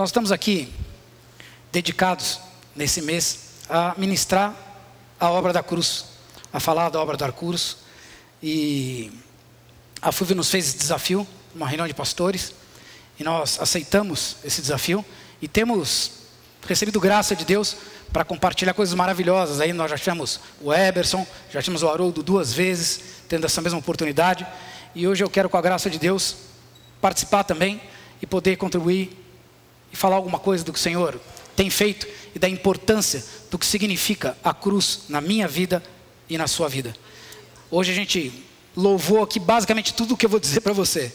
Nós estamos aqui dedicados nesse mês a ministrar a obra da cruz, a falar da obra da cruz. E a FUV nos fez esse desafio, uma reunião de pastores, e nós aceitamos esse desafio e temos recebido graça de Deus para compartilhar coisas maravilhosas. Aí nós já tivemos o Eberson, já tivemos o Haroldo 2 vezes, tendo essa mesma oportunidade. E hoje eu quero, com a graça de Deus, participar também e poder contribuir e falar alguma coisa do que o Senhor tem feito e da importância do que significa a cruz na minha vida e na sua vida. Hoje a gente louvou aqui basicamente tudo o que eu vou dizer para você,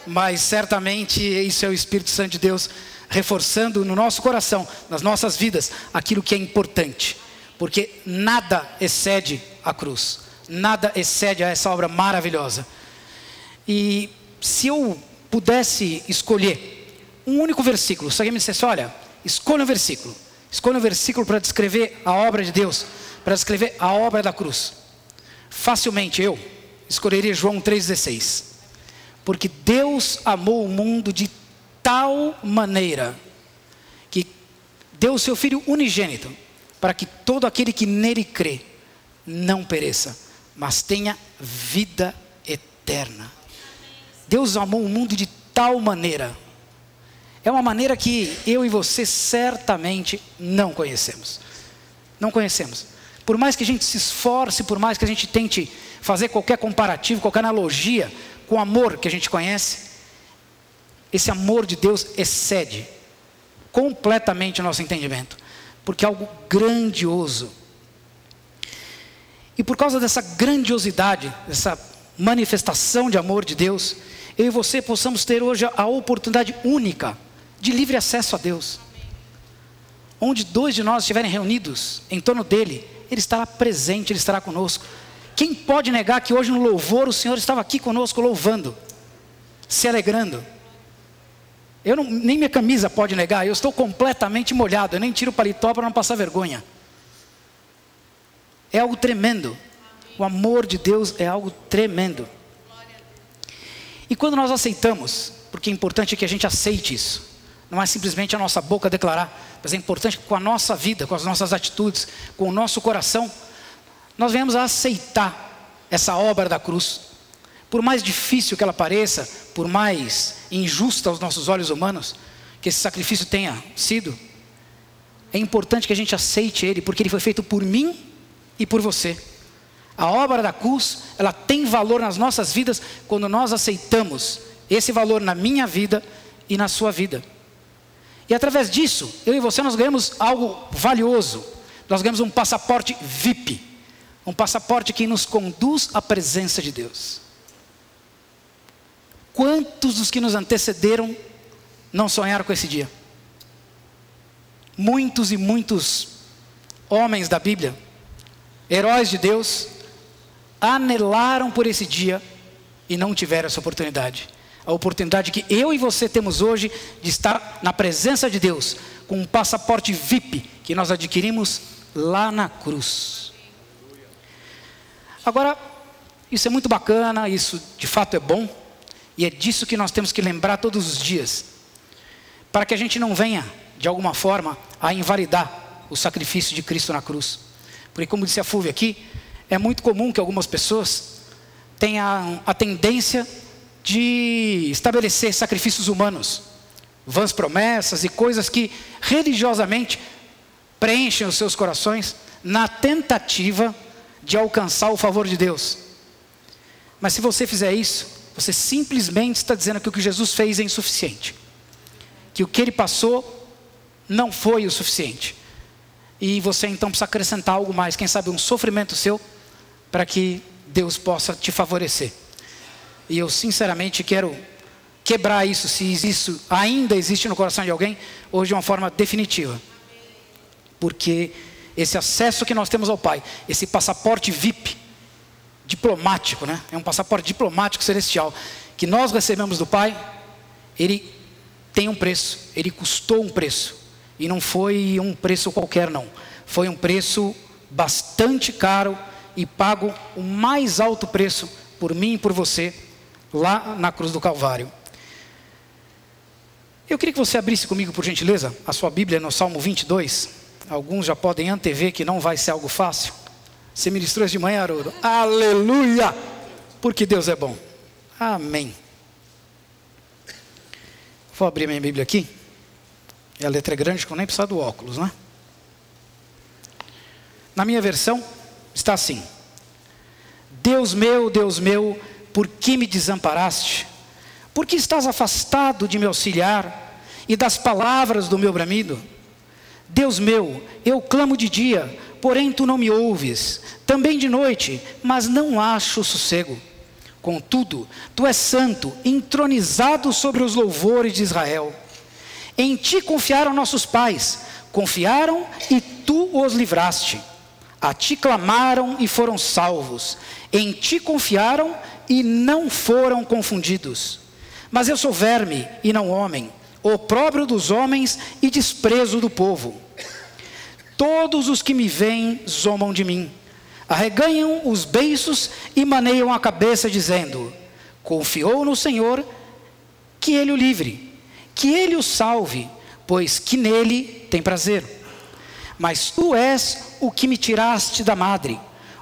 mas certamente isso é o Espírito Santo de Deus reforçando no nosso coração, nas nossas vidas, aquilo que é importante, porque nada excede a cruz, nada excede a essa obra maravilhosa. E se eu pudesse escolher um único versículo, se alguém me dissesse, olha, escolha um versículo para descrever a obra de Deus, para descrever a obra da cruz, facilmente eu escolheria João 3,16, porque Deus amou o mundo de tal maneira que deu o seu Filho unigênito, para que todo aquele que nele crê não pereça, mas tenha vida eterna. Deus amou o mundo de tal maneira. É uma maneira que eu e você certamente não conhecemos. Não conhecemos. Por mais que a gente se esforce, por mais que a gente tente fazer qualquer comparativo, qualquer analogia com o amor que a gente conhece, esse amor de Deus excede completamente o nosso entendimento, porque é algo grandioso. E por causa dessa grandiosidade, dessa manifestação de amor de Deus, eu e você possamos ter hoje a oportunidade única de livre acesso a Deus. Onde 2 de nós estiverem reunidos em torno dele, ele estará presente, ele estará conosco. Quem pode negar que hoje no louvor o Senhor estava aqui conosco louvando, se alegrando? Nem minha camisa pode negar, eu estou completamente molhado, eu nem tiro o paletó para não passar vergonha. É algo tremendo. O amor de Deus é algo tremendo. E quando nós aceitamos, porque é importante que a gente aceite isso, não é simplesmente a nossa boca declarar, mas é importante que com a nossa vida, com as nossas atitudes, com o nosso coração, nós venhamos a aceitar essa obra da cruz. Por mais difícil que ela pareça, por mais injusta aos nossos olhos humanos que esse sacrifício tenha sido, é importante que a gente aceite ele, porque ele foi feito por mim e por você. A obra da cruz, ela tem valor nas nossas vidas quando nós aceitamos esse valor na minha vida e na sua vida. E através disso, eu e você, nós ganhamos algo valioso. Nós ganhamos um passaporte VIP, um passaporte que nos conduz à presença de Deus. Quantos dos que nos antecederam não sonharam com esse dia? Muitos e muitos homens da Bíblia, heróis de Deus, anelaram por esse dia e não tiveram essa oportunidade. A oportunidade que eu e você temos hoje de estar na presença de Deus, com um passaporte VIP que nós adquirimos lá na cruz. Agora, isso é muito bacana, isso de fato é bom, e é disso que nós temos que lembrar todos os dias, para que a gente não venha, de alguma forma, a invalidar o sacrifício de Cristo na cruz. Porque, como disse a Fúvia aqui, é muito comum que algumas pessoas tenham a tendência de estabelecer sacrifícios humanos, vãs promessas e coisas que religiosamente preenchem os seus corações na tentativa de alcançar o favor de Deus. Mas se você fizer isso, você simplesmente está dizendo que o que Jesus fez é insuficiente, que o que ele passou não foi o suficiente, e você então precisa acrescentar algo mais, quem sabe um sofrimento seu, para que Deus possa te favorecer. E eu sinceramente quero quebrar isso, se isso ainda existe no coração de alguém, hoje de uma forma definitiva. Porque esse acesso que nós temos ao Pai, esse passaporte VIP, diplomático, né? É um passaporte diplomático celestial, que nós recebemos do Pai, ele tem um preço, ele custou um preço. E não foi um preço qualquer não, foi um preço bastante caro e pago o mais alto preço por mim e por você, lá na cruz do Calvário. Eu queria que você abrisse comigo, por gentileza, a sua Bíblia no Salmo 22. Alguns já podem antever que não vai ser algo fácil. Você ministrou isso de manhã, Haroldo? Aleluia! Porque Deus é bom. Amém. Vou abrir minha Bíblia aqui. E a letra é grande, que eu nem preciso do óculos, né? Na minha versão, está assim: Deus meu, por que me desamparaste? Por que estás afastado de me auxiliar e das palavras do meu bramido? Deus meu, eu clamo de dia, porém tu não me ouves, também de noite, mas não acho sossego. Contudo, tu és santo, entronizado sobre os louvores de Israel. Em ti confiaram nossos pais, confiaram e tu os livraste. A ti clamaram e foram salvos. Em ti confiaram e não foram confundidos. Mas eu sou verme e não homem, opróbrio dos homens e desprezo do povo. Todos os que me veem zombam de mim, arreganham os beiços e maneiam a cabeça, dizendo: confiou no Senhor, que Ele o livre, que Ele o salve, pois que nele tem prazer. Mas tu és o que me tiraste da madre,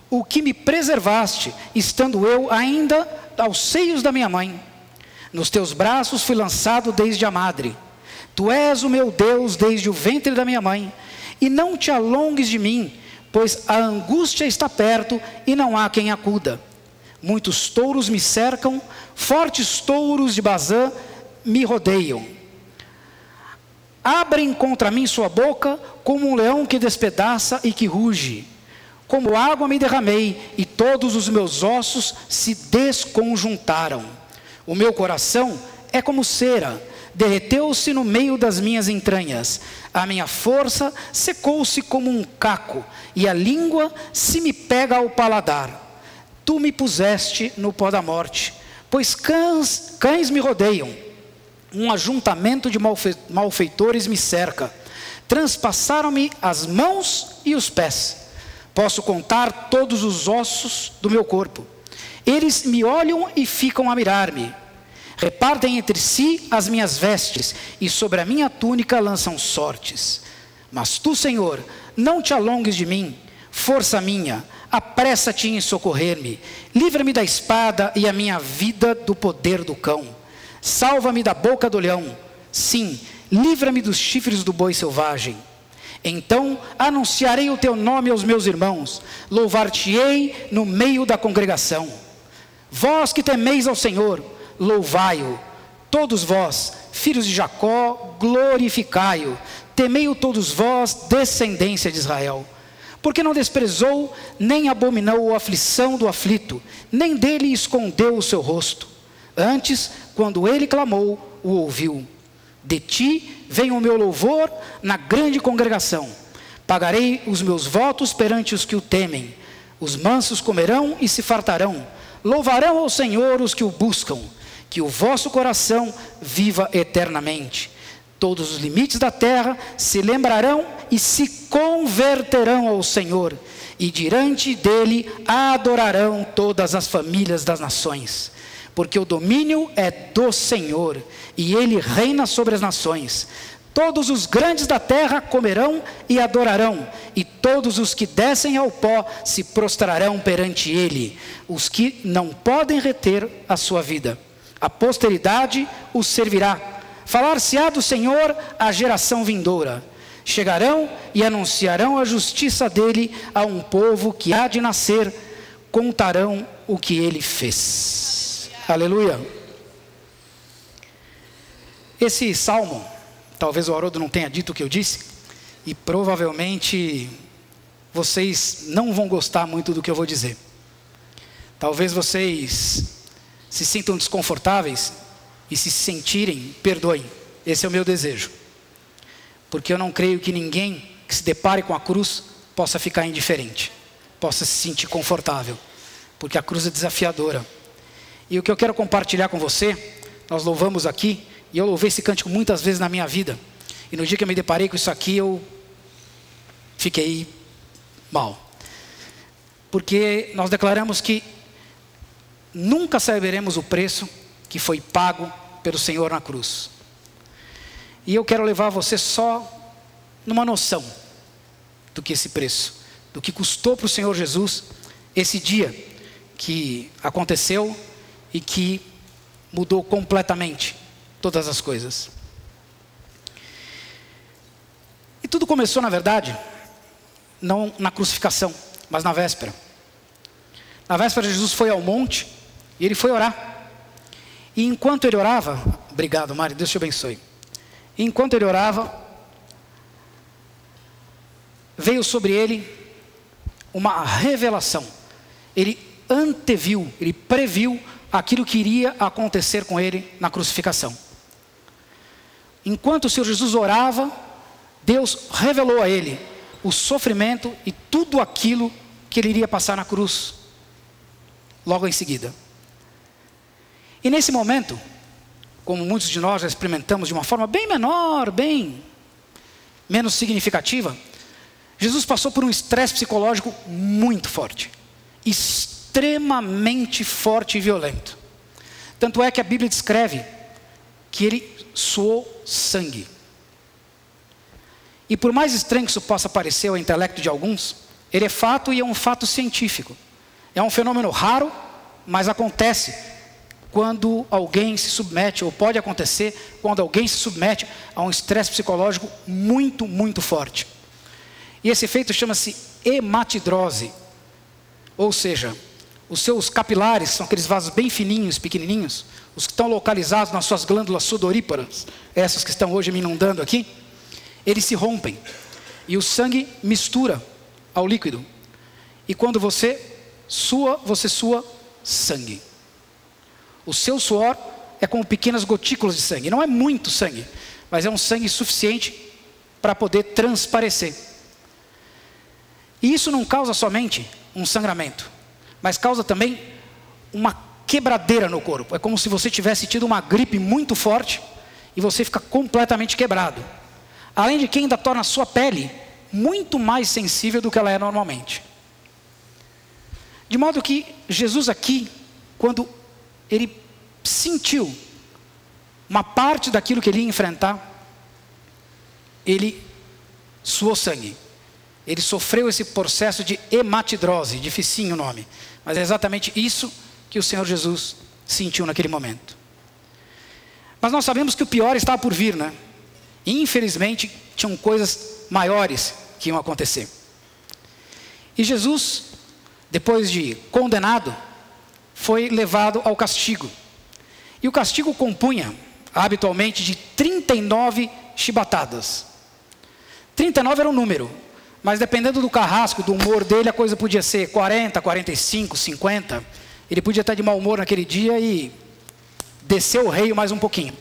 o que me preservaste, estando eu ainda aos seios da minha mãe. Nos teus braços fui lançado desde a madre. Tu és o meu Deus desde o ventre da minha mãe. E não te alongues de mim, pois a angústia está perto e não há quem acuda. Muitos touros me cercam, fortes touros de Bazã me rodeiam. Abrem contra mim sua boca, como um leão que despedaça e que ruge. Como água me derramei, e todos os meus ossos se desconjuntaram. O meu coração é como cera, derreteu-se no meio das minhas entranhas. A minha força secou-se como um caco, e a língua se me pega ao paladar. Tu me puseste no pó da morte, pois cães me rodeiam. Um ajuntamento de malfeitores me cerca. Transpassaram-me as mãos e os pés. Posso contar todos os ossos do meu corpo. Eles me olham e ficam a mirar-me. Repartem entre si as minhas vestes, e sobre a minha túnica lançam sortes. Mas tu, Senhor, não te alongues de mim, força minha, apressa-te em socorrer-me. Livra-me da espada e a minha vida do poder do cão. Salva-me da boca do leão. Sim, livra-me dos chifres do boi selvagem. Então anunciarei o teu nome aos meus irmãos, louvar-te-ei no meio da congregação. Vós que temeis ao Senhor, louvai-o. Todos vós, filhos de Jacó, glorificai-o. Temei-o todos vós, descendência de Israel. Porque não desprezou, nem abominou a aflição do aflito, nem dele escondeu o seu rosto. Antes, quando ele clamou, o ouviu. De ti vem o meu louvor na grande congregação. Pagarei os meus votos perante os que o temem. Os mansos comerão e se fartarão. Louvarão ao Senhor os que o buscam. Que o vosso coração viva eternamente. Todos os limites da terra se lembrarão e se converterão ao Senhor. E diante dele adorarão todas as famílias das nações. Porque o domínio é do Senhor, e ele reina sobre as nações. Todos os grandes da terra comerão e adorarão, e todos os que descem ao pó se prostrarão perante ele, os que não podem reter a sua vida. A posteridade os servirá. Falar-se-á do Senhor à geração vindoura. Chegarão e anunciarão a justiça dele a um povo que há de nascer, contarão o que ele fez. Aleluia. Esse salmo, talvez o Haroldo não tenha dito o que eu disse, e provavelmente vocês não vão gostar muito do que eu vou dizer. Talvez vocês se sintam desconfortáveis, e se sentirem, perdoem. Esse é o meu desejo. Porque eu não creio que ninguém que se depare com a cruz possa ficar indiferente, possa se sentir confortável, porque a cruz é desafiadora. E o que eu quero compartilhar com você, nós louvamos aqui, e eu louvei esse cântico muitas vezes na minha vida, e no dia que eu me deparei com isso aqui, eu fiquei mal. Porque nós declaramos que nunca saberemos o preço que foi pago pelo Senhor na cruz. E eu quero levar você só numa noção do que esse preço, do que custou para o Senhor Jesus esse dia que aconteceu e que mudou completamente todas as coisas. E tudo começou, na verdade, não na crucificação, mas na véspera. Na véspera, Jesus foi ao monte e ele foi orar. E enquanto ele orava, obrigado, Mari, Deus te abençoe. E enquanto ele orava, veio sobre ele uma revelação. Ele anteviu, ele previu aquilo que iria acontecer com ele na crucificação. Enquanto o Senhor Jesus orava, Deus revelou a ele o sofrimento e tudo aquilo que ele iria passar na cruz, logo em seguida. E nesse momento, como muitos de nós já experimentamos de uma forma bem menor, bem menos significativa, Jesus passou por um estresse psicológico muito forte, extremamente forte e violento. Tanto é que a Bíblia descreve que ele suou sangue. E por mais estranho que isso possa parecer ao intelecto de alguns, ele é fato e é um fato científico. É um fenômeno raro, mas acontece quando alguém se submete, ou pode acontecer quando alguém se submete a um estresse psicológico muito, muito forte. E esse efeito chama-se hematidrose. Ou seja, os seus capilares, são aqueles vasos bem fininhos, pequenininhos, os que estão localizados nas suas glândulas sudoríparas, essas que estão hoje me inundando aqui, eles se rompem e o sangue mistura ao líquido. E quando você sua sangue. O seu suor é como pequenas gotículas de sangue. Não é muito sangue, mas é um sangue suficiente para poder transparecer. E isso não causa somente um sangramento, mas causa também uma quebradeira no corpo. É como se você tivesse tido uma gripe muito forte e você fica completamente quebrado. Além de que ainda torna a sua pele muito mais sensível do que ela é normalmente. De modo que Jesus aqui, quando ele sentiu uma parte daquilo que ele ia enfrentar, ele suou sangue. Ele sofreu esse processo de hematidrose, dificinho o nome. Mas é exatamente isso que o Senhor Jesus sentiu naquele momento. Mas nós sabemos que o pior estava por vir, né? E infelizmente, tinham coisas maiores que iam acontecer. E Jesus, depois de condenado, foi levado ao castigo. E o castigo compunha, habitualmente, de 39 chibatadas. 39 era um número, mas dependendo do carrasco, do humor dele, a coisa podia ser 40, 45, 50. Ele podia estar de mau humor naquele dia e descer o rei mais um pouquinho.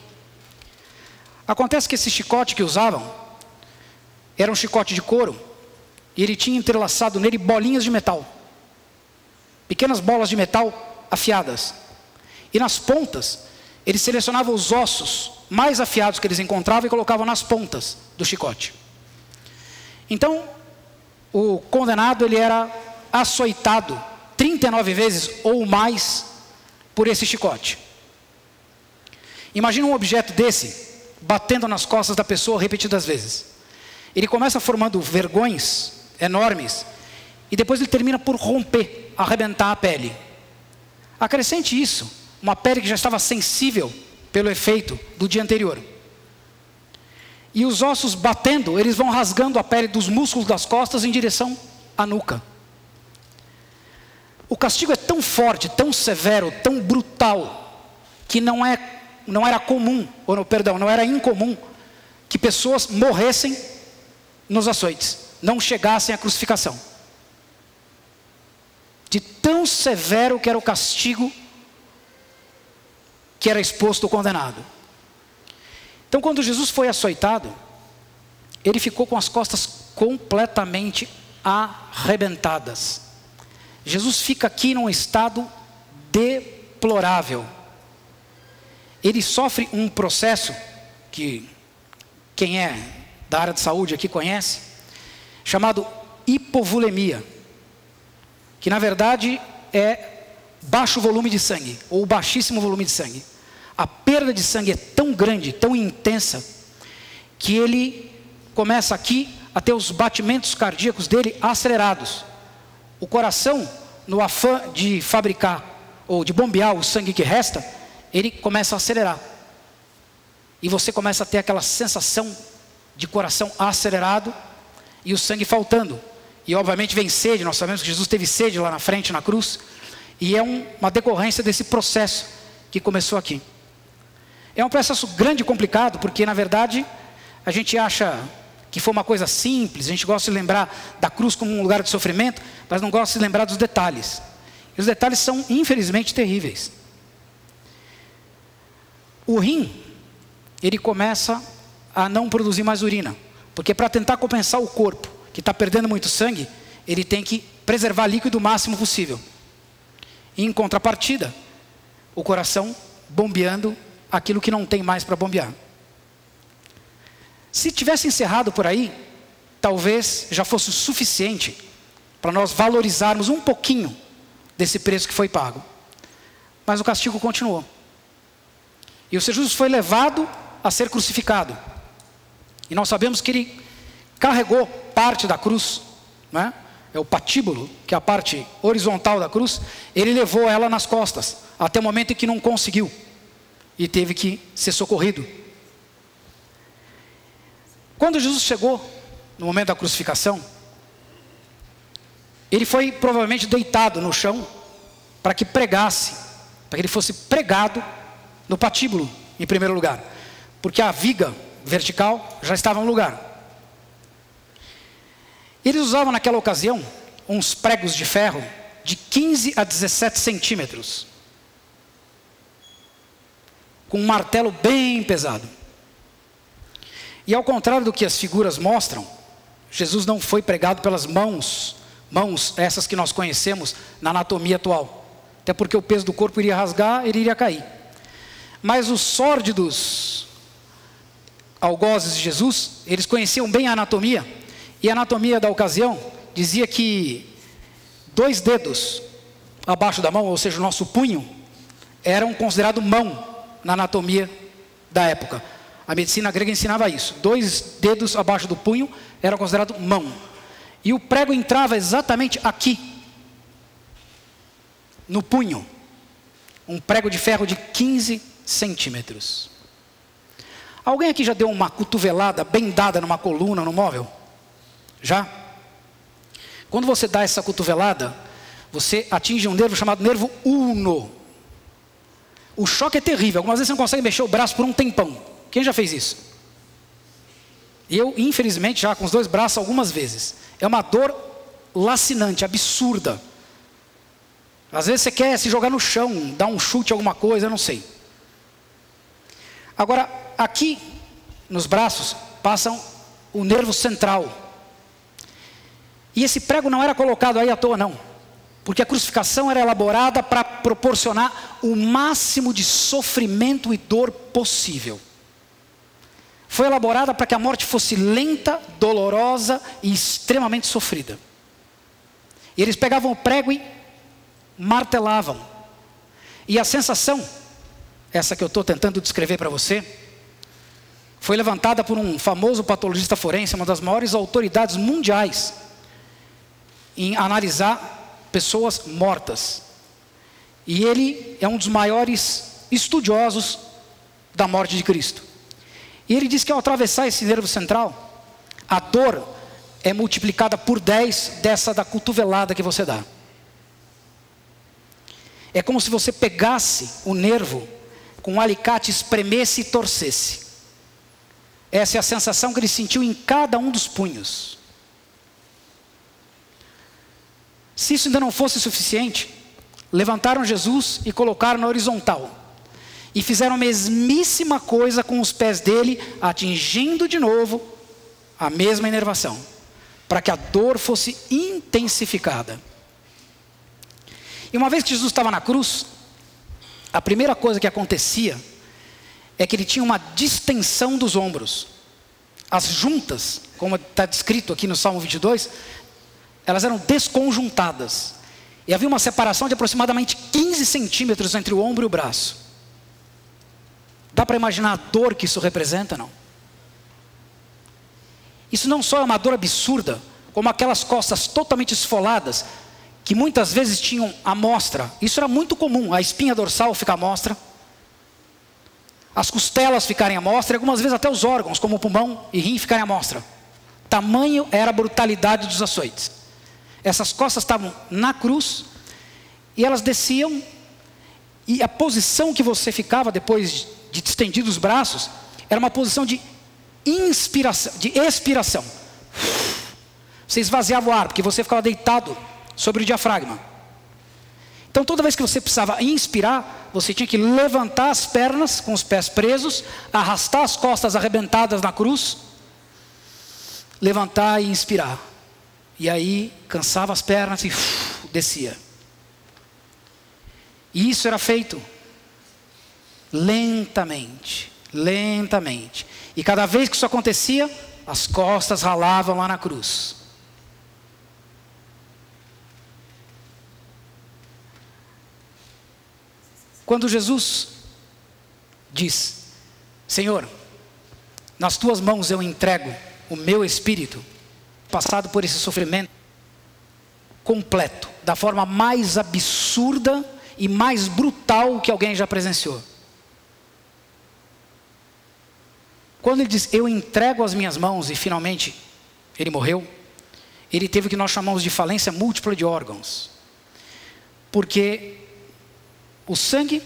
Acontece que esse chicote que usavam era um chicote de couro e ele tinha entrelaçado nele bolinhas de metal, pequenas bolas de metal afiadas, e nas pontas eles selecionavam os ossos mais afiados que eles encontravam e colocavam nas pontas do chicote. Então o condenado, ele era açoitado 39 vezes ou mais por esse chicote. Imagina um objeto desse batendo nas costas da pessoa repetidas vezes. Ele começa formando vergões enormes e depois ele termina por romper, arrebentar a pele. Acrescente isso, uma pele que já estava sensível pelo efeito do dia anterior. E os ossos batendo, eles vão rasgando a pele dos músculos das costas em direção à nuca. O castigo é tão forte, tão severo, tão brutal, que não era comum, não era incomum que pessoas morressem nos açoites, não chegassem à crucificação. De tão severo que era o castigo que era exposto o condenado. Então, quando Jesus foi açoitado, ele ficou com as costas completamente arrebentadas. Jesus fica aqui num estado deplorável. Ele sofre um processo que quem é da área de saúde aqui conhece, chamado hipovolemia, que na verdade é baixo volume de sangue, ou baixíssimo volume de sangue. A perda de sangue é tão grande, tão intensa, que ele começa aqui a ter os batimentos cardíacos dele acelerados. O coração, no afã de fabricar ou de bombear o sangue que resta, ele começa a acelerar. E você começa a ter aquela sensação de coração acelerado e o sangue faltando. E obviamente vem sede, nós sabemos que Jesus teve sede lá na frente, na cruz. E é uma decorrência desse processo que começou aqui. É um processo grande e complicado, porque na verdade a gente acha que foi uma coisa simples, a gente gosta de lembrar da cruz como um lugar de sofrimento, mas não gosta de lembrar dos detalhes. E os detalhes são infelizmente terríveis. O rim, ele começa a não produzir mais urina, porque para tentar compensar o corpo que está perdendo muito sangue, ele tem que preservar líquido o máximo possível. E em contrapartida, o coração bombeando aquilo que não tem mais para bombear. Se tivesse encerrado por aí, talvez já fosse o suficiente para nós valorizarmos um pouquinho desse preço que foi pago. Mas o castigo continuou. E o Senhor Jesus foi levado a ser crucificado. E nós sabemos que ele carregou parte da cruz, né? É o patíbulo, que é a parte horizontal da cruz. Ele levou ela nas costas, até o momento em que não conseguiu. E teve que ser socorrido. Quando Jesus chegou, no momento da crucificação, ele foi provavelmente deitado no chão, para que pregasse, para que ele fosse pregado no patíbulo, em primeiro lugar. Porque a viga vertical já estava no lugar. Eles usavam naquela ocasião uns pregos de ferro de 15 a 17 centímetros. Com um martelo bem pesado. E ao contrário do que as figuras mostram, Jesus não foi pregado pelas mãos essas que nós conhecemos na anatomia atual. Até porque o peso do corpo iria rasgar, ele iria cair. Mas os sórdidos algozes de Jesus, eles conheciam bem a anatomia. E a anatomia da ocasião dizia que 2 dedos abaixo da mão, ou seja, o nosso punho, eram considerados mão na anatomia da época. A medicina grega ensinava isso. 2 dedos abaixo do punho eram considerados mão. E o prego entrava exatamente aqui, no punho. Um prego de ferro de 15 centímetros. Alguém aqui já deu uma cotovelada bem dada numa coluna, no móvel? Já? Quando você dá essa cotovelada, você atinge um nervo chamado nervo ulno. O choque é terrível. Algumas vezes você não consegue mexer o braço por um tempão. Quem já fez isso? Eu, infelizmente, já com os 2 braços algumas vezes. É uma dor lacinante, absurda. Às vezes você quer se jogar no chão, dar um chute, alguma coisa, eu não sei. Agora, aqui nos braços passam o nervo central. E esse prego não era colocado aí à toa, não. Porque a crucificação era elaborada para proporcionar o máximo de sofrimento e dor possível. Foi elaborada para que a morte fosse lenta, dolorosa e extremamente sofrida. E eles pegavam o prego e martelavam. E a sensação, essa que eu estou tentando descrever para você, foi levantada por um famoso patologista forense, uma das maiores autoridades mundiais em analisar pessoas mortas. E ele é um dos maiores estudiosos da morte de Cristo. E ele diz que ao atravessar esse nervo central, a dor é multiplicada por 10 dessa da cotovelada que você dá. É como se você pegasse o nervo com um alicate, espremesse e torcesse. Essa é a sensação que ele sentiu em cada um dos punhos. Se isso ainda não fosse suficiente, levantaram Jesus e colocaram na horizontal. E fizeram a mesmíssima coisa com os pés dele, atingindo de novo a mesma inervação, para que a dor fosse intensificada. E uma vez que Jesus estava na cruz, a primeira coisa que acontecia é que ele tinha uma distensão dos ombros. As juntas, como está descrito aqui no Salmo 22, elas eram desconjuntadas. E havia uma separação de aproximadamente 15 centímetros entre o ombro e o braço. Dá para imaginar a dor que isso representa, não? Isso não só é uma dor absurda, como aquelas costas totalmente esfoladas, que muitas vezes tinham à mostra. Isso era muito comum, a espinha dorsal ficar à mostra, as costelas ficarem à mostra, e algumas vezes até os órgãos, como o pulmão e rim, ficarem à mostra. Tamanho era a brutalidade dos açoites. Essas costas estavam na cruz, e elas desciam, e a posição que você ficava depois de estendido os braços, era uma posição de inspiração, de expiração. Você esvaziava o ar, porque você ficava deitado sobre o diafragma. Então toda vez que você precisava inspirar, você tinha que levantar as pernas com os pés presos, arrastar as costas arrebentadas na cruz, levantar e inspirar. E aí cansava as pernas e descia. E isso era feito lentamente, lentamente. E cada vez que isso acontecia, as costas ralavam lá na cruz. Quando Jesus diz: Senhor, nas tuas mãos eu entrego o meu espírito, passado por esse sofrimento completo, da forma mais absurda e mais brutal que alguém já presenciou. Quando ele diz, eu entrego as minhas mãos, e finalmente ele morreu, ele teve o que nós chamamos de falência múltipla de órgãos. Porque o sangue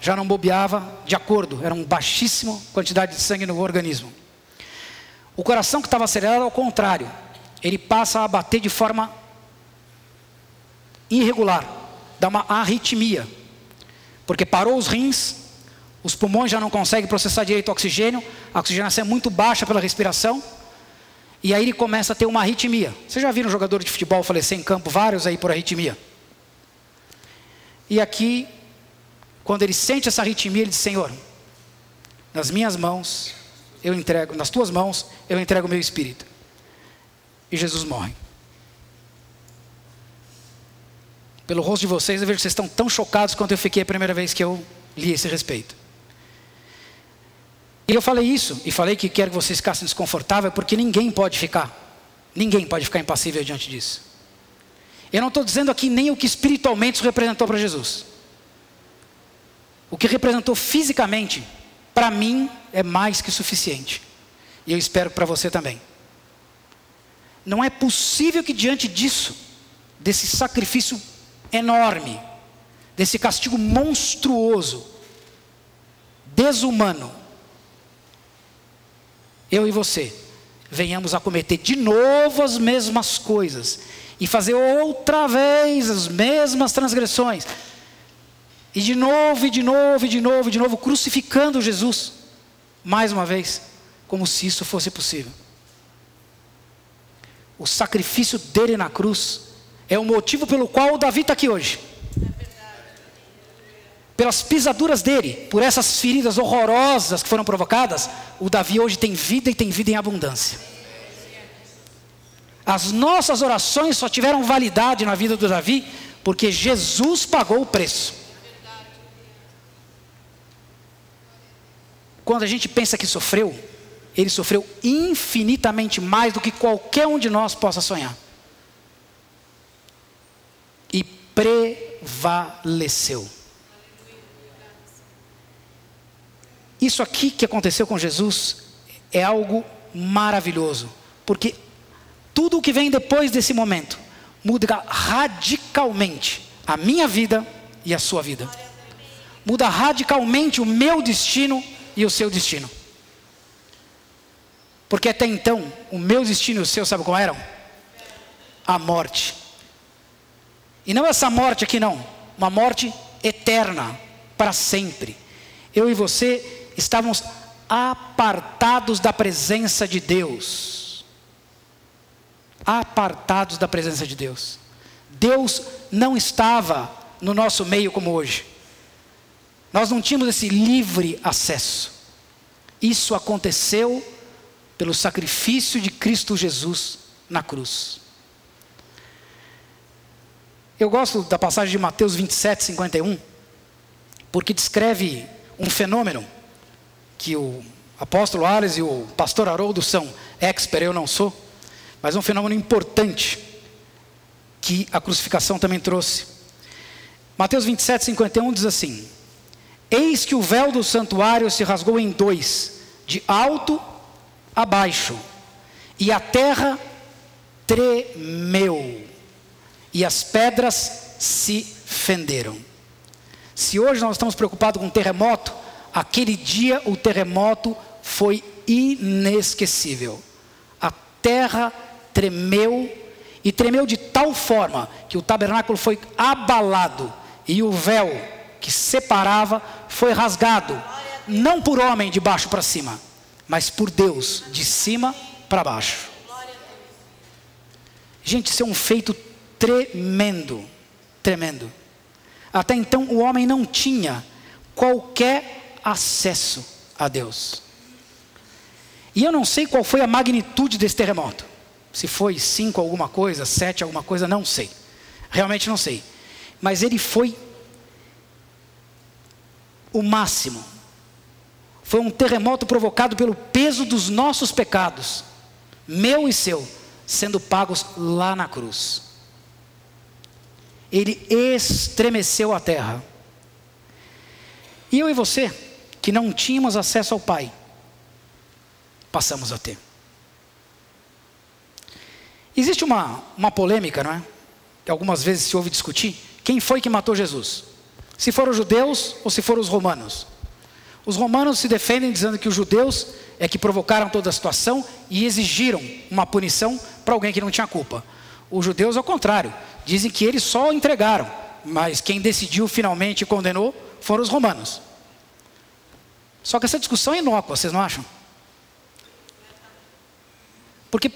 já não bombeava de acordo, era uma baixíssima quantidade de sangue no organismo. O coração que estava acelerado, ao contrário, ele passa a bater de forma irregular, dá uma arritmia, porque parou os rins, os pulmões já não conseguem processar direito o oxigênio, a oxigenação é muito baixa pela respiração, e aí ele começa a ter uma arritmia. Vocês já viram um jogador de futebol falecer em campo, vários aí por arritmia? E aqui, quando ele sente essa arritmia, ele diz, Senhor, nas minhas mãos eu entrego, nas tuas mãos eu entrego o meu espírito. E Jesus morre. Pelo rosto de vocês, eu vejo que vocês estão tão chocados quanto eu fiquei a primeira vez que eu li esse respeito. E eu falei isso, e falei que quero que vocês ficassem desconfortáveis, porque ninguém pode ficar impassível diante disso. Eu não estou dizendo aqui nem o que espiritualmente isso representou para Jesus. O que representou fisicamente, para mim, é mais que suficiente. E eu espero para você também. Não é possível que diante disso, desse sacrifício enorme, desse castigo monstruoso, desumano, eu e você venhamos a cometer de novo as mesmas coisas e fazer outra vez as mesmas transgressões, e de novo, e de novo, e de novo, e de novo, crucificando Jesus mais uma vez, como se isso fosse possível. O sacrifício dele na cruz é o motivo pelo qual o Davi está aqui hoje. Pelas pisaduras dele, por essas feridas horrorosas que foram provocadas, o Davi hoje tem vida, e tem vida em abundância. As nossas orações só tiveram validade na vida do Davi porque Jesus pagou o preço. Quando a gente pensa que sofreu, ele sofreu infinitamente mais do que qualquer um de nós possa sonhar. E prevaleceu. Isso aqui que aconteceu com Jesus é algo maravilhoso, porque tudo o que vem depois desse momento muda radicalmente a minha vida e a sua vida. Muda radicalmente o meu destino e o seu destino. Porque até então, o meu destino e o seu, sabe qual eram? A morte. E não essa morte aqui não, uma morte eterna, para sempre. Eu e você estávamos apartados da presença de Deus. Apartados da presença de Deus. Deus não estava no nosso meio como hoje. Nós não tínhamos esse livre acesso. Isso aconteceu pelo sacrifício de Cristo Jesus na cruz. Eu gosto da passagem de Mateus 27, 51, porque descreve um fenômeno que o apóstolo Ales e o pastor Haroldo são expert, eu não sou, mas um fenômeno importante que a crucificação também trouxe. Mateus 27:51 diz assim: eis que o véu do santuário se rasgou em dois, de alto a baixo, e a terra tremeu, e as pedras se fenderam. Se hoje nós estamos preocupados com terremoto, aquele dia o terremoto foi inesquecível. A terra tremeu, e tremeu de tal forma que o tabernáculo foi abalado, e o véu que separava foi rasgado, não por homem de baixo para cima, mas por Deus de cima para baixo. Gente, isso é um feito tremendo, tremendo. Até então o homem não tinha qualquer acesso a Deus. E eu não sei qual foi a magnitude desse terremoto. Se foi 5 alguma coisa, 7 alguma coisa, não sei. Realmente não sei. Mas ele foi o máximo. Foi um terremoto provocado pelo peso dos nossos pecados, meu e seu, sendo pagos lá na cruz. Ele estremeceu a terra. E eu e você, que não tínhamos acesso ao Pai, passamos a ter. Existe uma polêmica, não é? Que algumas vezes se ouve discutir. Quem foi que matou Jesus? Se foram os judeus ou se foram os romanos? Os romanos se defendem dizendo que os judeus é que provocaram toda a situação e exigiram uma punição para alguém que não tinha culpa. Os judeus, ao contrário, dizem que eles só entregaram, mas quem decidiu finalmente e condenou foram os romanos. Só que essa discussão é inócua, vocês não acham? Porque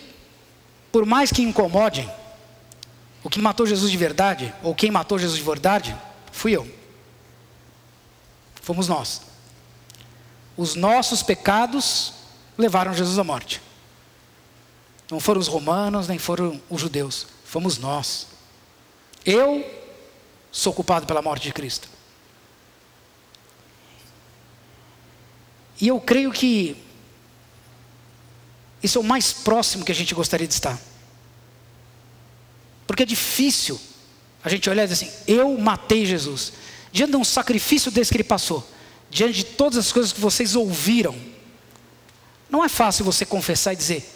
por mais que incomodem, o que matou Jesus de verdade, ou quem matou Jesus de verdade, fui eu. Fomos nós. Os nossos pecados levaram Jesus à morte. Não foram os romanos, nem foram os judeus. Fomos nós. Eu sou culpado pela morte de Cristo. E eu creio que isso é o mais próximo que a gente gostaria de estar. Porque é difícil a gente olhar e dizer assim: eu matei Jesus. Diante de um sacrifício desse que ele passou, diante de todas as coisas que vocês ouviram, não é fácil você confessar e dizer: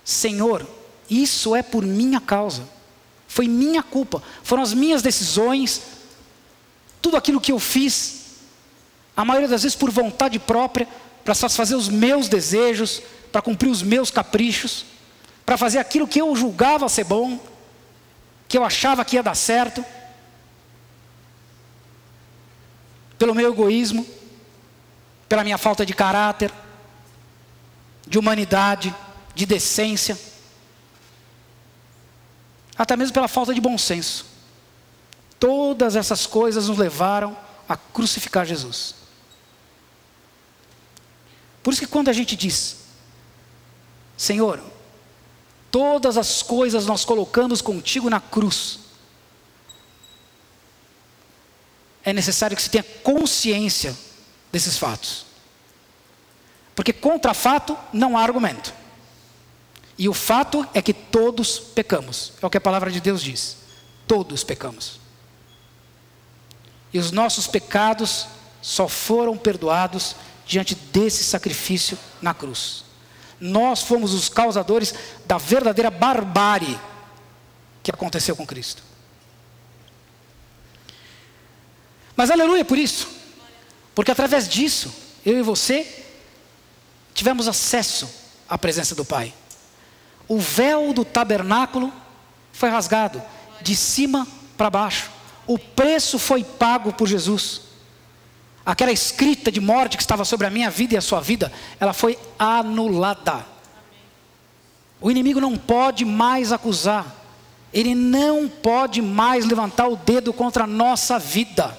Senhor, isso é por minha causa, foi minha culpa, foram as minhas decisões, tudo aquilo que eu fiz, a maioria das vezes por vontade própria, para satisfazer os meus desejos, para cumprir os meus caprichos, para fazer aquilo que eu julgava ser bom, que eu achava que ia dar certo, pelo meu egoísmo, pela minha falta de caráter, de humanidade, de decência, até mesmo pela falta de bom senso. Todas essas coisas nos levaram a crucificar Jesus. Por isso que quando a gente diz: Senhor, todas as coisas nós colocamos contigo na cruz, é necessário que você tenha consciência desses fatos. Porque contra fato não há argumento. E o fato é que todos pecamos. É o que a palavra de Deus diz. Todos pecamos. E os nossos pecados só foram perdoados diante desse sacrifício na cruz. Nós fomos os causadores da verdadeira barbárie que aconteceu com Cristo. Mas aleluia por isso. Porque através disso, eu e você tivemos acesso à presença do Pai. O véu do tabernáculo foi rasgado de cima para baixo. O preço foi pago por Jesus. Aquela escrita de morte que estava sobre a minha vida e a sua vida, ela foi anulada. O inimigo não pode mais acusar. Ele não pode mais levantar o dedo contra a nossa vida.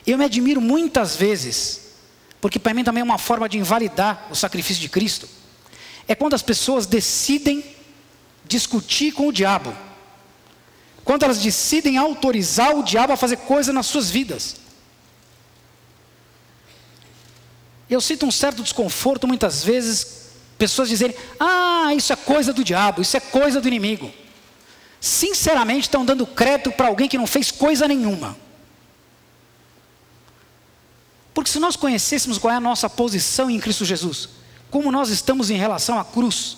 Eu me admiro muitas vezes, porque para mim também é uma forma de invalidar o sacrifício de Cristo, é quando as pessoas decidem discutir com o diabo, quando elas decidem autorizar o diabo a fazer coisa nas suas vidas. Eu sinto um certo desconforto muitas vezes, pessoas dizerem, isso é coisa do diabo, isso é coisa do inimigo. Sinceramente estão dando crédito para alguém que não fez coisa nenhuma. Porque se nós conhecêssemos qual é a nossa posição em Cristo Jesus, como nós estamos em relação à cruz,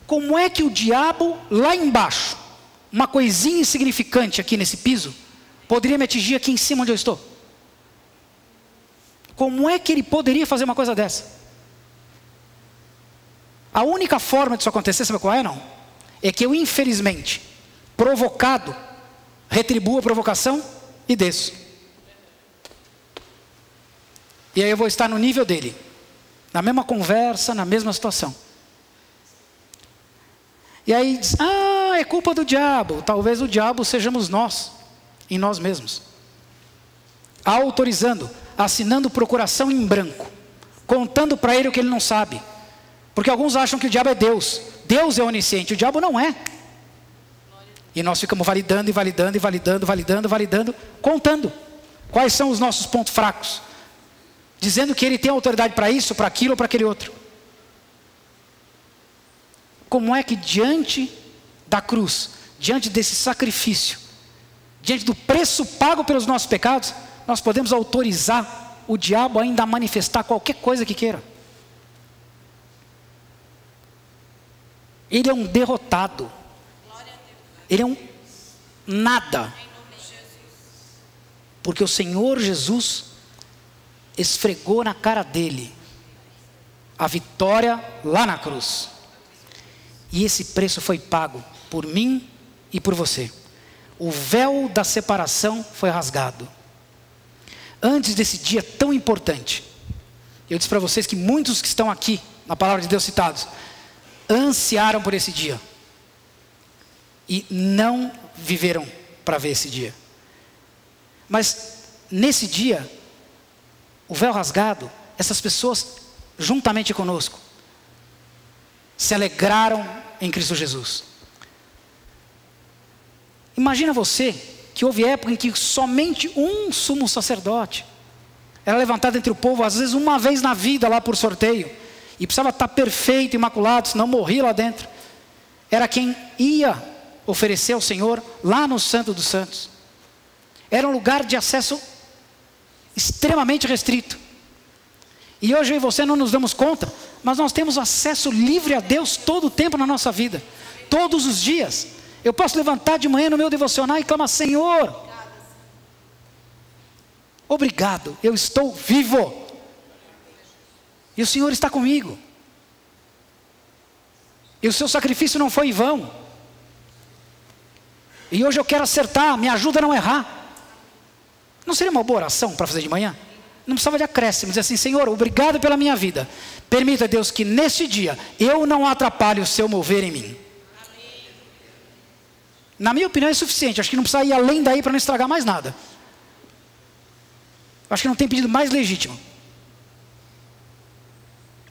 como é que o diabo lá embaixo, uma coisinha insignificante aqui nesse piso, poderia me atingir aqui em cima onde eu estou? Como é que ele poderia fazer uma coisa dessa? A única forma disso acontecer, sabe qual é, não? É que eu, infelizmente, provocado, retribuo a provocação e desço. E aí eu vou estar no nível dele, na mesma conversa, na mesma situação. E aí diz, é culpa do diabo. Talvez o diabo sejamos nós, em nós mesmos. Autorizando, assinando procuração em branco, contando para ele o que ele não sabe. Porque alguns acham que o diabo é Deus. Deus é onisciente, o diabo não é. E nós ficamos validando, contando quais são os nossos pontos fracos, dizendo que ele tem autoridade para isso, para aquilo ou para aquele outro. Como é que diante da cruz, diante desse sacrifício, diante do preço pago pelos nossos pecados, nós podemos autorizar o diabo ainda a manifestar qualquer coisa que queira? Ele é um derrotado. Ele é um nada. Porque o Senhor Jesus esfregou na cara dele a vitória lá na cruz. E esse preço foi pago por mim e por você. O véu da separação foi rasgado. Antes desse dia tão importante, eu disse para vocês que muitos que estão aqui, na palavra de Deus citados, ansiaram por esse dia. E não viveram para ver esse dia. Mas nesse dia, o véu rasgado, essas pessoas juntamente conosco se alegraram em Cristo Jesus. Imagina você que houve época em que somente um sumo sacerdote era levantado entre o povo, às vezes uma vez na vida lá por sorteio, e precisava estar perfeito, imaculado, senão morria lá dentro. Era quem ia oferecer ao Senhor lá no Santo dos Santos. Era um lugar de acesso extremamente restrito. E hoje eu e você não nos damos conta, mas nós temos acesso livre a Deus todo o tempo na nossa vida, todos os dias. Eu posso levantar de manhã no meu devocional e clamar: Senhor, obrigado, eu estou vivo. E o Senhor está comigo. E o seu sacrifício não foi em vão. E hoje eu quero acertar, me ajuda a não errar. Não seria uma boa oração para fazer de manhã? Não precisava de acréscimo, dizer assim: Senhor, obrigado pela minha vida. Permita, Deus, que neste dia eu não atrapalhe o seu mover em mim. Na minha opinião é suficiente. Acho que não precisa ir além daí para não estragar mais nada. Acho que não tem pedido mais legítimo.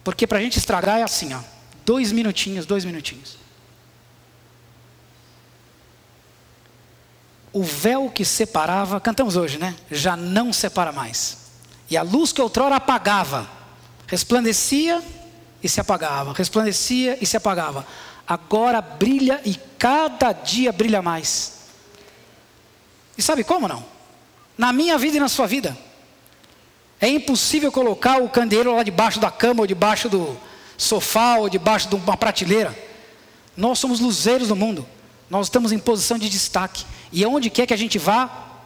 Porque para a gente estragar é assim, 2 minutinhos. O véu que separava, cantamos hoje, né? Já não separa mais. E a luz que outrora apagava, resplandecia e se apagava, resplandecia e se apagava. Agora brilha e cada dia brilha mais. E sabe como não? Na minha vida e na sua vida. É impossível colocar o candeeiro lá debaixo da cama, ou debaixo do sofá, ou debaixo de uma prateleira. Nós somos luzeiros do mundo. Nós estamos em posição de destaque. E aonde quer que a gente vá,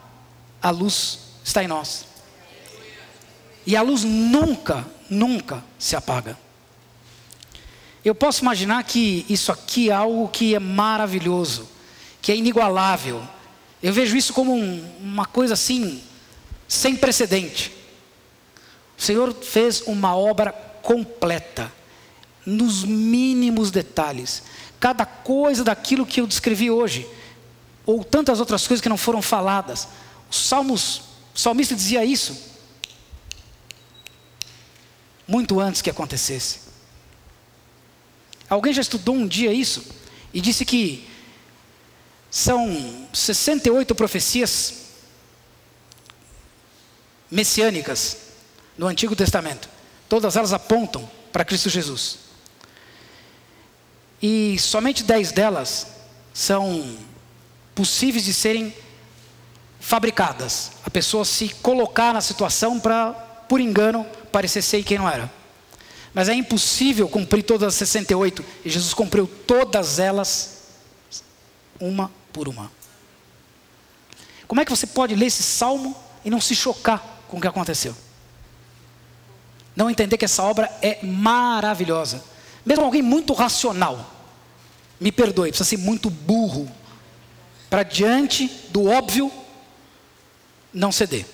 a luz está em nós. E a luz nunca se apaga. Eu posso imaginar que isso aqui é algo que é maravilhoso, que é inigualável. Eu vejo isso como uma coisa assim, sem precedente. O Senhor fez uma obra completa, nos mínimos detalhes. Cada coisa daquilo que eu descrevi hoje, ou tantas outras coisas que não foram faladas. O salmista dizia isso muito antes que acontecesse. Alguém já estudou um dia isso e disse que são 68 profecias messiânicas no Antigo Testamento. Todas elas apontam para Cristo Jesus. E somente 10 delas são possíveis de serem fabricadas. A pessoa se colocar na situação para, por engano, parecer ser quem não era. Mas é impossível cumprir todas as 68. E Jesus cumpriu todas elas, uma por uma. Como é que você pode ler esse salmo e não se chocar com o que aconteceu? Não entender que essa obra é maravilhosa. Mesmo alguém muito racional, me perdoe, precisa ser muito burro para diante do óbvio não ceder.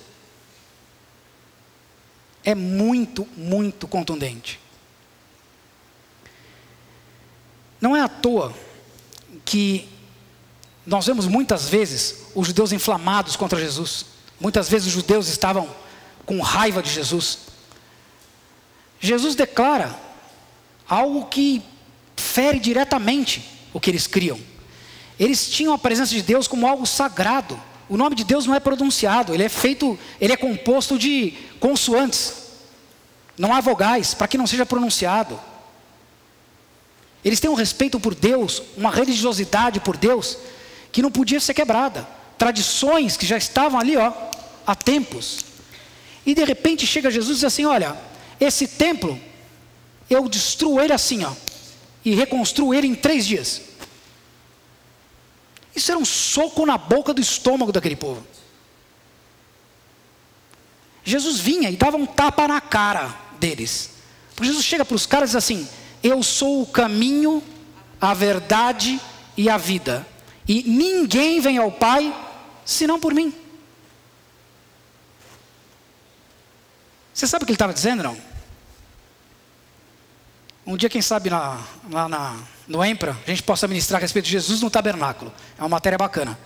É muito, muito contundente. Não é à toa que nós vemos muitas vezes os judeus inflamados contra Jesus. Muitas vezes os judeus estavam com raiva de Jesus. Jesus declara algo que fere diretamente o que eles criam. Eles tinham a presença de Deus como algo sagrado. O nome de Deus não é pronunciado, ele é composto de consoantes. Não há vogais, para que não seja pronunciado. Eles têm um respeito por Deus, uma religiosidade por Deus, que não podia ser quebrada. Tradições que já estavam ali, há tempos. E de repente chega Jesus e diz assim: olha, esse templo, eu destruo ele assim, e reconstruo ele em 3 dias. Isso era um soco na boca do estômago daquele povo. Jesus vinha e dava um tapa na cara deles. Porque Jesus chega para os caras e diz assim: eu sou o caminho, a verdade e a vida. E ninguém vem ao Pai, senão por mim. Você sabe o que ele estava dizendo, não? Um dia, quem sabe, lá no EMPRA, a gente possa ministrar a respeito de Jesus no tabernáculo. É uma matéria bacana.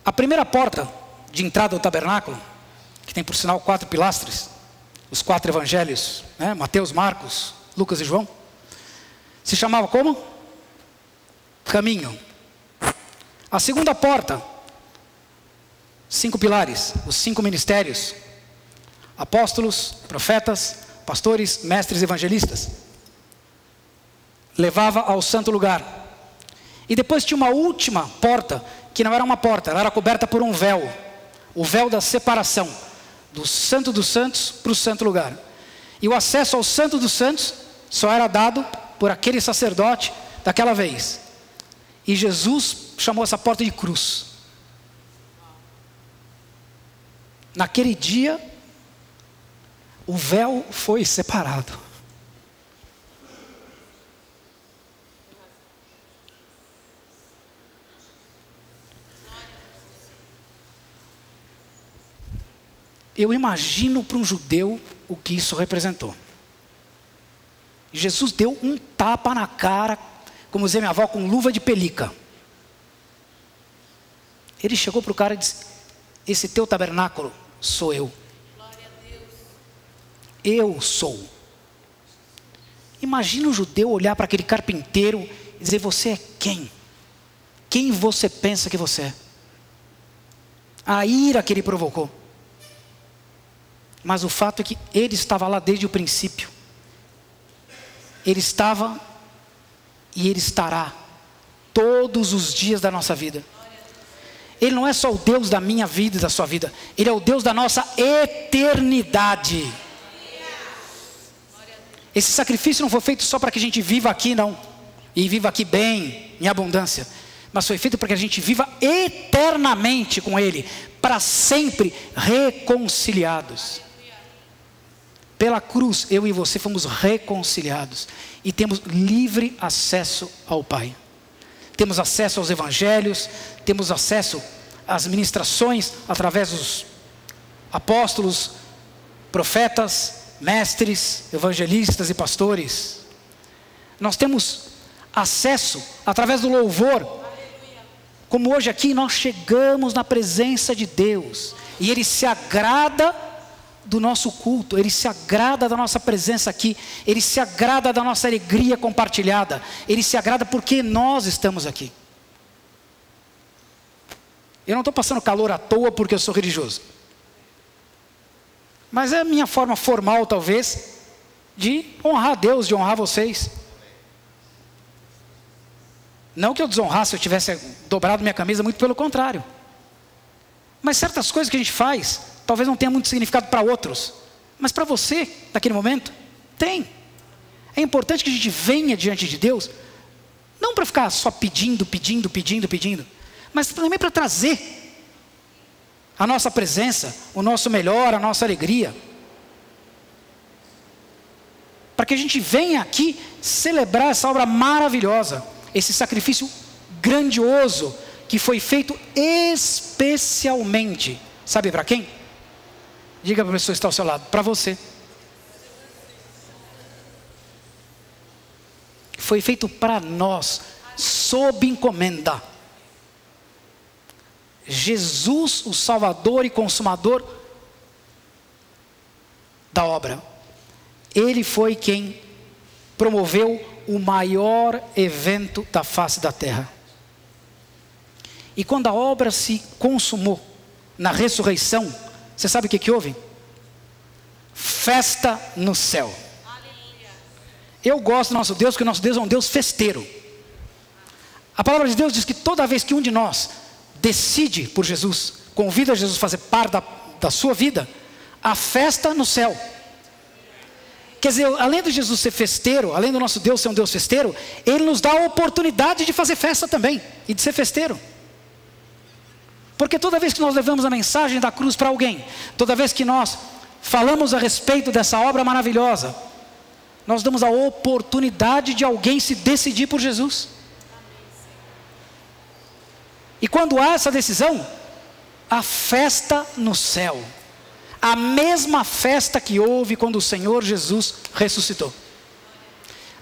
A primeira porta de entrada do tabernáculo, que tem por sinal 4 pilastras, os 4 evangelhos, né? Mateus, Marcos, Lucas e João, se chamava como? Caminho. A segunda porta, 5 pilares, os 5 ministérios: apóstolos, profetas, pastores, mestres, evangelistas. Levava ao santo lugar. E depois tinha uma última porta, que não era uma porta, ela era coberta por um véu. O véu da separação, do santo dos santos para o santo lugar. E o acesso ao santo dos santos só era dado por aquele sacerdote daquela vez. E Jesus chamou essa porta de cruz. Naquele dia, o véu foi separado. Eu imagino para um judeu o que isso representou. Jesus deu um tapa na cara, como dizia minha avó, com luva de pelica. Ele chegou para o cara e disse: esse teu tabernáculo sou eu. Glória a Deus. Eu sou. Imagina um judeu olhar para aquele carpinteiro e dizer: você é quem? Quem você pensa que você é? A ira que ele provocou. Mas o fato é que ele estava lá desde o princípio. Ele estava e ele estará todos os dias da nossa vida. Ele não é só o Deus da minha vida e da sua vida. Ele é o Deus da nossa eternidade. Esse sacrifício não foi feito só para que a gente viva aqui, não. E viva aqui bem, em abundância. Mas foi feito para que a gente viva eternamente com Ele. Para sempre reconciliados. Pela cruz, eu e você fomos reconciliados. E temos livre acesso ao Pai. Temos acesso aos evangelhos. Temos acesso às ministrações através dos apóstolos, profetas, mestres, evangelistas e pastores. Nós temos acesso através do louvor. Como hoje aqui nós chegamos na presença de Deus. E Ele se agrada do nosso culto, Ele se agrada da nossa presença aqui, Ele se agrada da nossa alegria compartilhada, Ele se agrada porque nós estamos aqui. Eu não estou passando calor à toa porque eu sou religioso. Mas é a minha forma formal, talvez, de honrar a Deus, de honrar vocês. Não que eu desonrasse se eu tivesse dobrado minha camisa, muito pelo contrário. Mas certas coisas que a gente faz, talvez não tenha muito significado para outros. Mas para você, naquele momento, tem. É importante que a gente venha diante de Deus, não para ficar só pedindo, mas também para trazer a nossa presença, o nosso melhor, a nossa alegria. Para que a gente venha aqui celebrar essa obra maravilhosa, esse sacrifício grandioso, que foi feito especialmente, sabe para quem? Diga para a pessoa que está ao seu lado, para você. Foi feito para nós, sob encomenda. Jesus, o Salvador e Consumador da obra, Ele foi quem promoveu o maior evento da face da terra. E quando a obra se consumou na ressurreição, você sabe o que houve? Festa no céu. Eu gosto do nosso Deus, porque o nosso Deus é um Deus festeiro. A palavra de Deus diz que toda vez que um de nós decide por Jesus, convida Jesus a fazer parte da sua vida, há festa no céu. Quer dizer, além de Jesus ser festeiro, além do nosso Deus ser um Deus festeiro, Ele nos dá a oportunidade de fazer festa também, e de ser festeiro. Porque toda vez que nós levamos a mensagem da cruz para alguém, toda vez que nós falamos a respeito dessa obra maravilhosa, nós damos a oportunidade de alguém se decidir por Jesus. E quando há essa decisão, há festa no céu. A mesma festa que houve quando o Senhor Jesus ressuscitou.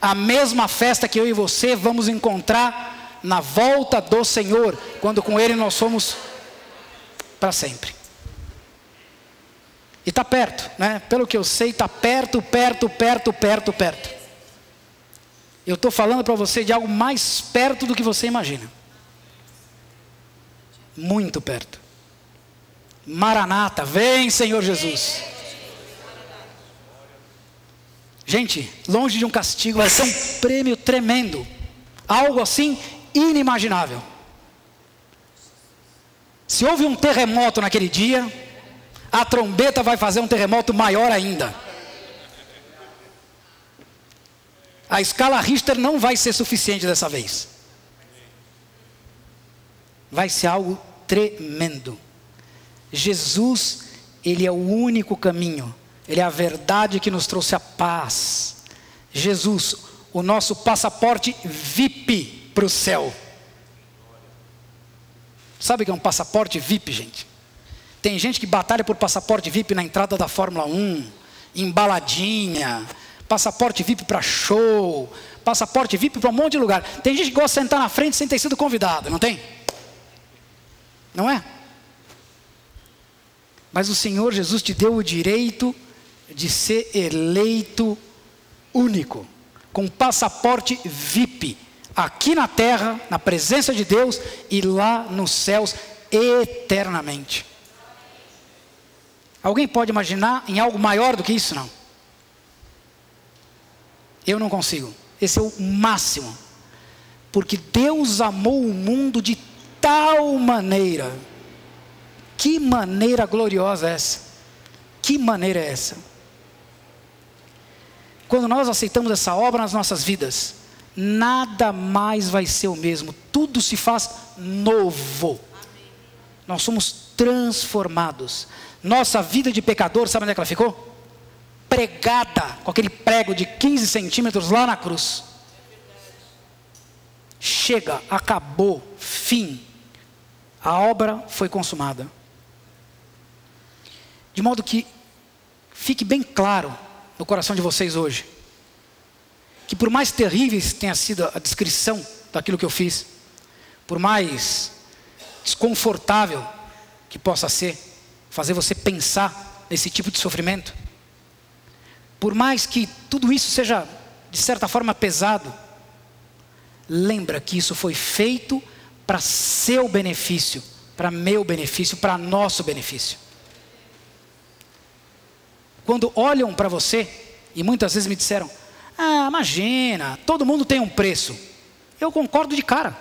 A mesma festa que eu e você vamos encontrar na volta do Senhor, quando com Ele nós somos para sempre. E está perto, né? Pelo que eu sei, está perto. Eu estou falando para você de algo mais perto do que você imagina. Muito perto. Maranata, vem Senhor Jesus. Gente, longe de um castigo, vai ser um prêmio tremendo. Algo assim inimaginável. Se houve um terremoto naquele dia, a trombeta vai fazer um terremoto maior ainda. A escala Richter não vai ser suficiente dessa vez. Vai ser algo tremendo. Jesus, Ele é o único caminho. Ele é a verdade que nos trouxe a paz. Jesus, o nosso passaporte VIP para o céu. Sabe o que é um passaporte VIP, gente? Tem gente que batalha por passaporte VIP na entrada da Fórmula 1, em baladinha, passaporte VIP para show, passaporte VIP para um monte de lugar. Tem gente que gosta de sentar na frente sem ter sido convidado, não tem? Não é? Mas o Senhor Jesus te deu o direito de ser eleito único, com passaporte VIP, aqui na terra, na presença de Deus, e lá nos céus, eternamente. Alguém pode imaginar em algo maior do que isso? Não. Eu não consigo. Esse é o máximo. Porque Deus amou o mundo de tal maneira. Que maneira gloriosa é essa? Que maneira é essa? Quando nós aceitamos essa obra nas nossas vidas, nada mais vai ser o mesmo. Tudo se faz novo. Nós somos transformados. Nossa vida de pecador, sabe onde é que ela ficou? Pregada com aquele prego de 15 centímetros lá na cruz. Chega, acabou, fim. A obra foi consumada. De modo que fique bem claro no coração de vocês hoje, que por mais terríveis tenha sido a descrição daquilo que eu fiz, por mais desconfortável que possa ser, fazer você pensar nesse tipo de sofrimento, por mais que tudo isso seja de certa forma pesado, lembra que isso foi feito para seu benefício, para meu benefício, para nosso benefício. quando olham para você, e muitas vezes me disseram: ah, imagina, todo mundo tem um preço. Eu concordo de cara,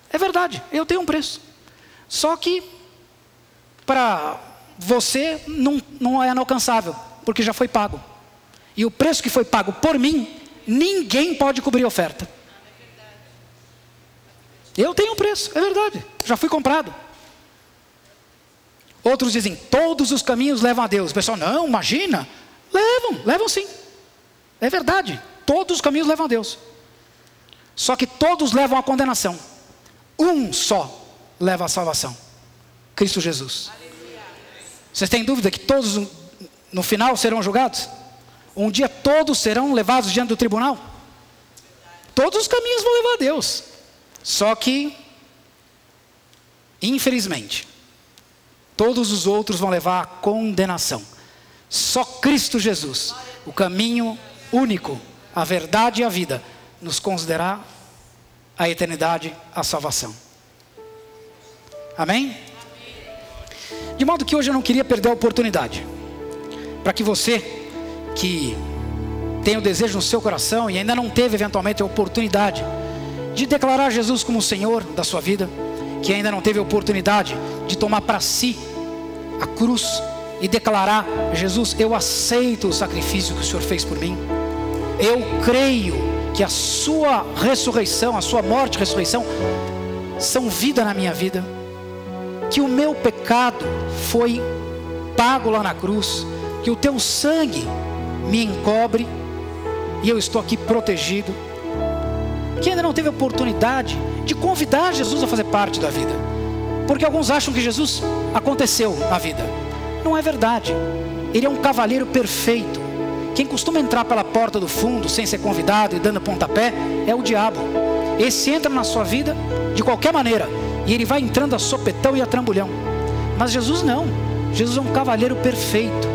é verdade, eu tenho um preço. Só que para você não é inalcançável, porque já foi pago. E o preço que foi pago por mim, ninguém pode cobrir a oferta. Eu tenho um preço, é verdade, já fui comprado. Outros dizem: todos os caminhos levam a Deus. O pessoal: não, imagina. Levam sim. É verdade, todos os caminhos levam a Deus. Só que todos levam à condenação. Um só leva à salvação: Cristo Jesus. Vocês têm dúvida que todos no final serão julgados? Um dia todos serão levados diante do tribunal? Todos os caminhos vão levar a Deus. Só que, infelizmente, todos os outros vão levar à condenação. Só Cristo Jesus, o caminho único, a verdade e a vida, nos concederá a eternidade, a salvação. Amém? De modo que hoje eu não queria perder a oportunidade, para que você que tem o desejo no seu coração e ainda não teve eventualmente a oportunidade de declarar Jesus como o Senhor da sua vida, que ainda não teve a oportunidade de tomar para si a cruz e declarar: Jesus, eu aceito o sacrifício que o Senhor fez por mim, eu creio que a sua ressurreição, a sua morte e ressurreição são vida na minha vida, que o meu pecado foi pago lá na cruz, que o teu sangue me encobre e eu estou aqui protegido. Que ainda não teve a oportunidade de convidar Jesus a fazer parte da vida, porque alguns acham que Jesus aconteceu na vida. Não é verdade. Ele é um cavalheiro perfeito. Quem costuma entrar pela porta do fundo sem ser convidado e dando pontapé é o diabo. Esse entra na sua vida de qualquer maneira e ele vai entrando a sopetão e a trambolhão. Mas Jesus não. Jesus é um cavalheiro perfeito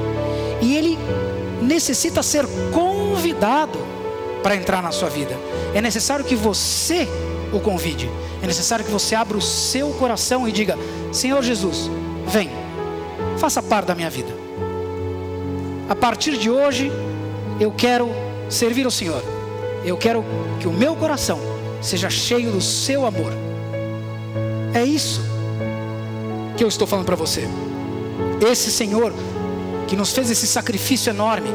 e ele necessita ser convidado para entrar na sua vida. É necessário que você o convide. É necessário que você abra o seu coração e diga: Senhor Jesus, vem, faça parte da minha vida. A partir de hoje eu quero servir ao Senhor. Eu quero que o meu coração seja cheio do seu amor. É isso que eu estou falando para você. Esse Senhor que nos fez esse sacrifício enorme,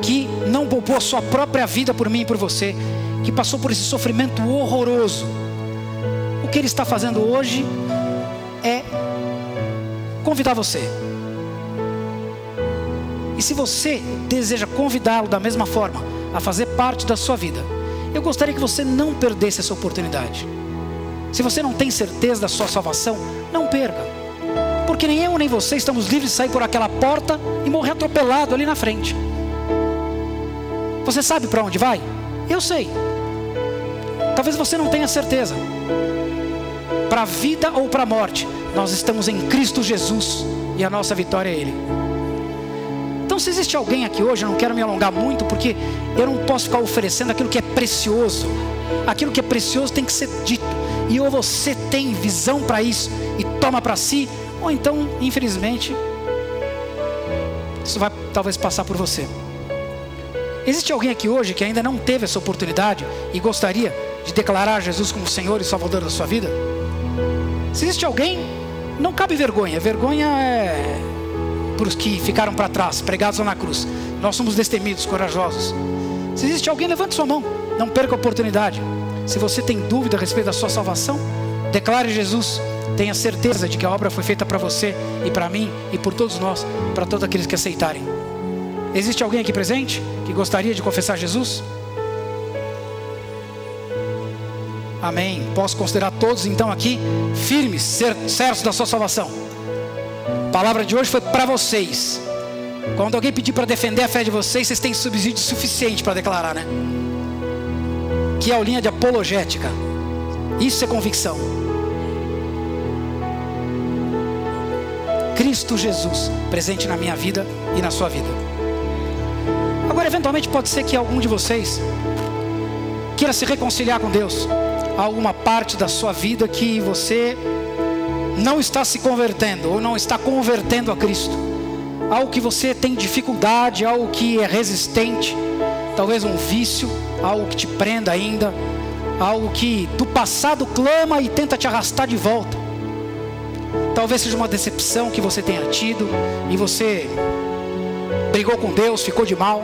que não poupou a sua própria vida por mim e por você, que passou por esse sofrimento horroroso, o que Ele está fazendo hoje é convidar você. E se você deseja convidá-lo da mesma forma a fazer parte da sua vida, eu gostaria que você não perdesse essa oportunidade. Se você não tem certeza da sua salvação, não perca, porque nem eu nem você estamos livres de sair por aquela porta e morrer atropelado ali na frente. Você sabe para onde vai? Eu sei. Talvez você não tenha certeza. Para a vida ou para a morte, nós estamos em Cristo Jesus e a nossa vitória é Ele. Então, se existe alguém aqui hoje, eu não quero me alongar muito, porque eu não posso ficar oferecendo aquilo que é precioso. Aquilo que é precioso tem que ser dito, e ou você tem visão para isso e toma para si, ou então, infelizmente, isso vai talvez passar por você. Existe alguém aqui hoje que ainda não teve essa oportunidade e gostaria de declarar Jesus como Senhor e Salvador da sua vida? Se existe alguém, não cabe vergonha. Vergonha é para os que ficaram para trás, pregados lá na cruz. Nós somos destemidos, corajosos. Se existe alguém, levante sua mão, não perca a oportunidade. Se você tem dúvida a respeito da sua salvação, declare Jesus. Tenha certeza de que a obra foi feita para você e para mim e por todos nós, para todos aqueles que aceitarem. Existe alguém aqui presente que gostaria de confessar Jesus? Amém. Posso considerar todos então aqui firmes, certos da sua salvação. A palavra de hoje foi para vocês. Quando alguém pedir para defender a fé de vocês, vocês têm subsídio suficiente para declarar, né? Que é a linha de apologética. Isso é convicção. Cristo Jesus presente na minha vida e na sua vida. Agora, eventualmente pode ser que algum de vocês queira se reconciliar com Deus. Há alguma parte da sua vida que você não está se convertendo ou não está convertendo a Cristo. algo que você tem dificuldade, algo que é resistente, talvez um vício, algo que te prenda ainda, algo que do passado clama e tenta te arrastar de volta. Talvez seja uma decepção que você tenha tido e você brigou com Deus, ficou de mal.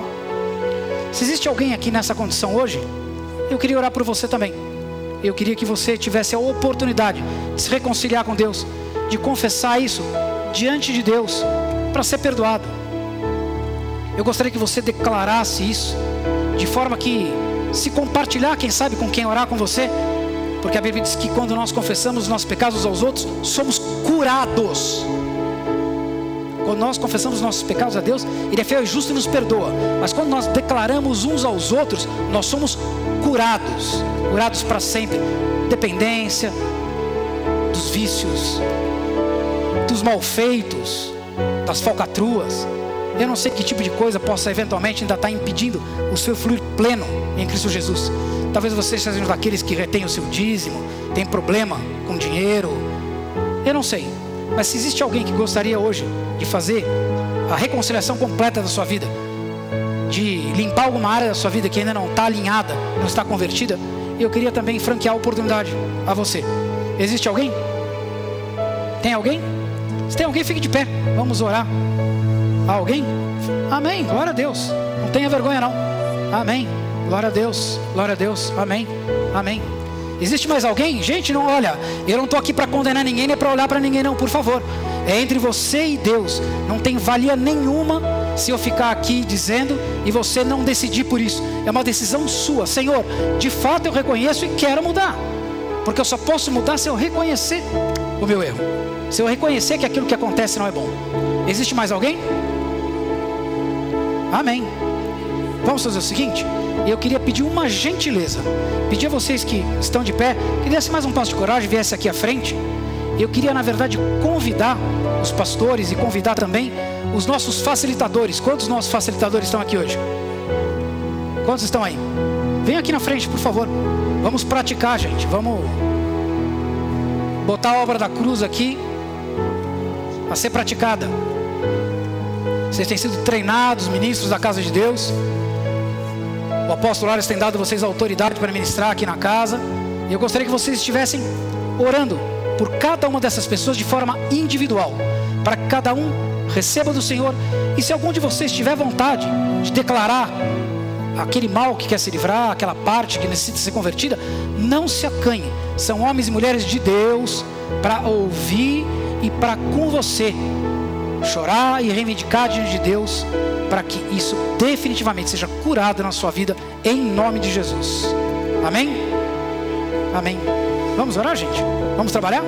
Se existe alguém aqui nessa condição hoje, eu queria orar por você também. Eu queria que você tivesse a oportunidade de se reconciliar com Deus, de confessar isso diante de Deus, para ser perdoado. Eu gostaria que você declarasse isso, de forma que, se compartilhar, quem sabe com quem orar com você, porque a Bíblia diz que quando nós confessamos os nossos pecados aos outros, somos curados. Quando nós confessamos os nossos pecados a Deus, Ele é fiel e justo e nos perdoa. Mas quando nós declaramos uns aos outros, nós somos curados, curados para sempre. Dependência, dos vícios, dos malfeitos, das falcatruas. Eu não sei que tipo de coisa possa eventualmente ainda estar impedindo o seu fluir pleno em Cristo Jesus. Talvez você seja um daqueles que retém o seu dízimo, tem problema com dinheiro, eu não sei. Mas se existe alguém que gostaria hoje de fazer a reconciliação completa da sua vida, de limpar alguma área da sua vida que ainda não está alinhada, não está convertida, eu queria também franquear a oportunidade a você. Existe alguém? Tem alguém? Se tem alguém, fique de pé, vamos orar. Há alguém? Amém, glória a Deus. Não tenha vergonha não. Amém, glória a Deus, glória a Deus. Amém, amém. Existe mais alguém? Gente, não, olha, eu não estou aqui para condenar ninguém, nem para olhar para ninguém não, por favor. É entre você e Deus. Não tem valia nenhuma se eu ficar aqui dizendo e você não decidir por isso. É uma decisão sua. Senhor, de fato eu reconheço e quero mudar, porque eu só posso mudar se eu reconhecer o meu erro, se eu reconhecer que aquilo que acontece não é bom. Existe mais alguém? Amém. Vamos fazer o seguinte, eu queria pedir uma gentileza, pedir a vocês que estão de pé, que desse mais um passo de coragem, viesse aqui à frente. Eu queria, na verdade, convidar os pastores e convidar também os nossos facilitadores. Quantos nossos facilitadores estão aqui hoje? Quantos estão aí? Vem aqui na frente, por favor. Vamos praticar, gente. Vamos botar a obra da cruz aqui a ser praticada. Vocês têm sido treinados, ministros da casa de Deus. O apóstolo Arias tem dado a vocês a autoridade para ministrar aqui na casa. E eu gostaria que vocês estivessem orando por cada uma dessas pessoas de forma individual, para que cada um receba do Senhor. E se algum de vocês tiver vontade de declarar aquele mal que quer se livrar, aquela parte que necessita ser convertida, não se acanhe. São homens e mulheres de Deus para ouvir e para com você chorar e reivindicar diante de Deus, para que isso definitivamente seja curado na sua vida, em nome de Jesus. Amém? Amém. Vamos orar, gente? Vamos trabalhar?